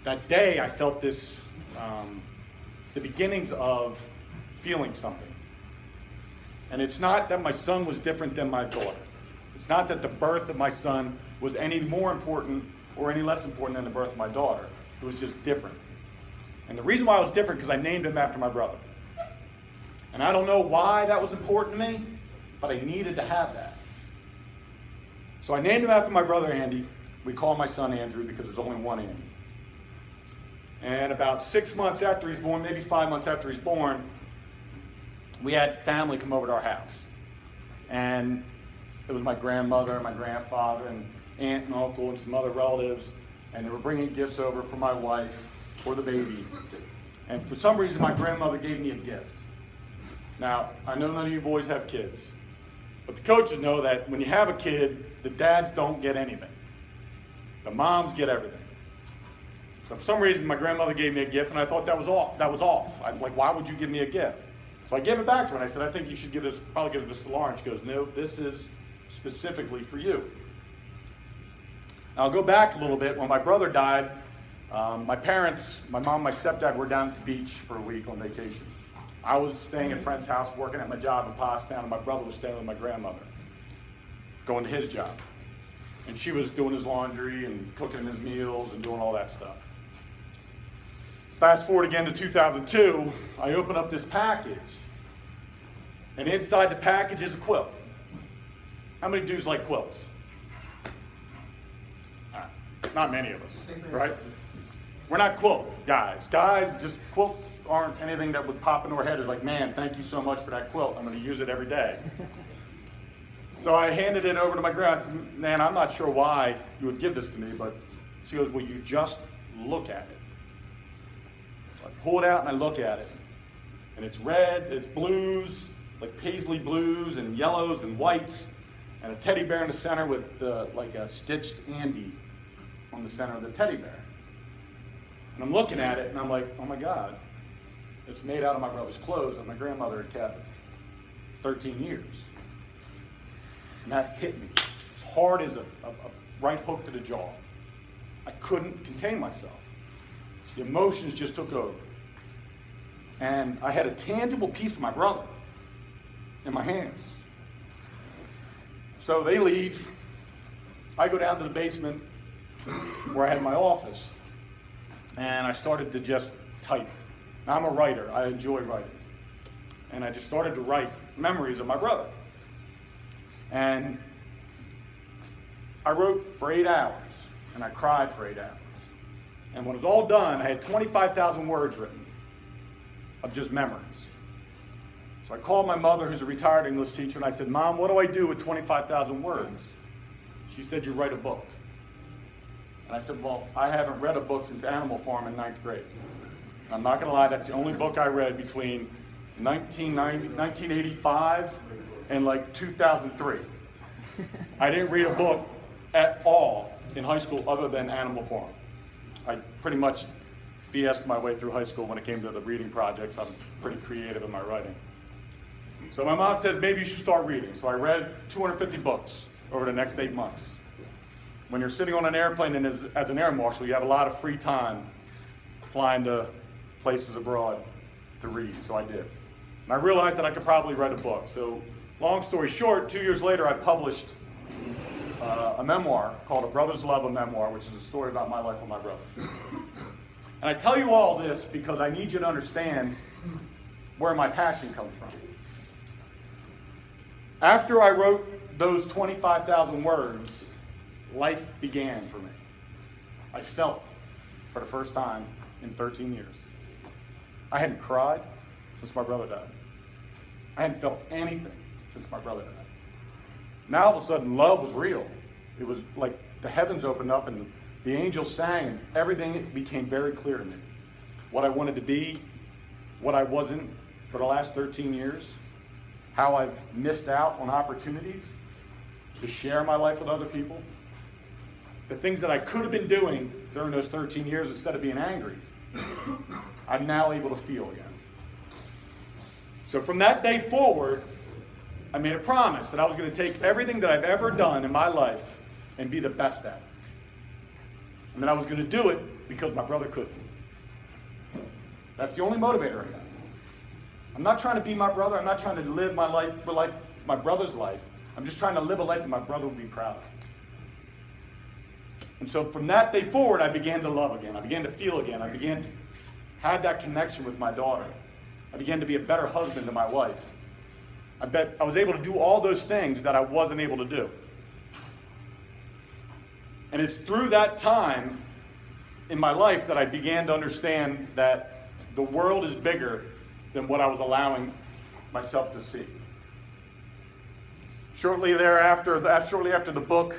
that day I felt this, the beginnings of feeling something. And it's not that my son was different than my daughter. It's not that the birth of my son was any more important or any less important than the birth of my daughter. It was just different. And the reason why it was different because I named him after my brother. And I don't know why that was important to me, but I needed to have that. So I named him after my brother Andy. We call my son Andrew because there's only one Andy. And about 6 months after he's born, maybe 5 months after he's born, we had family come over to our house. And it was my grandmother and my grandfather and aunt and uncle and some other relatives. And they were bringing gifts over for my wife, for the baby. And for some reason, my grandmother gave me a gift. Now, I know none of you boys have kids, but the coaches know that when you have a kid, the dads don't get anything. The moms get everything. So for some reason, my grandmother gave me a gift, and I thought that was off. I'm like, why would you give me a gift? So I gave it back to her, and I said, I think you should probably give this to Lauren. She goes, no, this is specifically for you. Now, I'll go back a little bit. When my brother died, my parents, my mom and my stepdad were down at the beach for a week on vacation. I was staying at a friend's house working at my job in Pottstown, and my brother was staying with my grandmother, going to his job. And she was doing his laundry and cooking his meals and doing all that stuff. Fast forward again to 2002, I open up this package, and inside the package is a quilt. How many dudes like quilts? Not many of us, right? We're not quilt guys. Guys, just quilts aren't anything that would pop into our head. It's like, man, thank you so much for that quilt. I'm going to use it every day. So I handed it over to my grandma. I said, man, I'm not sure why you would give this to me, but she goes, well, you just look at it. So I pull it out and I look at it. And it's red, it's blues, like paisley blues and yellows and whites, and a teddy bear in the center with like a stitched Andy on the center of the teddy bear. And I'm looking at it and I'm like, oh my God, it's made out of my brother's clothes that my grandmother had kept 13 years. And that hit me as hard as a right hook to the jaw. I couldn't contain myself. The emotions just took over. And I had a tangible piece of my brother in my hands. So they leave. I go down to the basement where I had my office, and I started to just type. Now, I'm a writer. I enjoy writing. And I just started to write memories of my brother. And I wrote for 8 hours, and I cried for 8 hours. And when it was all done, I had 25,000 words written of just memories. So I called my mother, who's a retired English teacher, and I said, Mom, what do I do with 25,000 words? She said, you write a book. And I said, well, I haven't read a book since Animal Farm in 9th grade. And I'm not going to lie, that's the only book I read between 1985 and like 2003. I didn't read a book at all in high school other than Animal Farm. I pretty much BS'd my way through high school when it came to the reading projects. I'm pretty creative in my writing. So my mom said, maybe you should start reading. So I read 250 books over the next 8 months. When you're sitting on an airplane and as an air marshal, you have a lot of free time flying to places abroad to read, so I did. And I realized that I could probably write a book. So long story short, 2 years later, I published a memoir called A Brother's Love, a Memoir, which is a story about my life with my brother. And I tell you all this because I need you to understand where my passion comes from. After I wrote those 25,000 words, life began for me. I felt for the first time in 13 years. I hadn't cried since my brother died. I hadn't felt anything since my brother died. Now all of a sudden love was real. It was like the heavens opened up and the angels sang and everything became very clear to me. What I wanted to be, what I wasn't for the last 13 years, how I've missed out on opportunities to share my life with other people, the things that I could have been doing during those 13 years instead of being angry, I'm now able to feel again. So from that day forward, I made a promise that I was going to take everything that I've ever done in my life and be the best at it. And that I was going to do it because my brother couldn't. That's the only motivator I got. I'm not trying to be my brother. I'm not trying to live my life, my brother's life. I'm just trying to live a life that my brother would be proud of. And so from that day forward, I began to love again. I began to feel again. I began to have that connection with my daughter. I began to be a better husband to my wife. I was able to do all those things that I wasn't able to do. And it's through that time in my life that I began to understand that the world is bigger than what I was allowing myself to see. Shortly after the book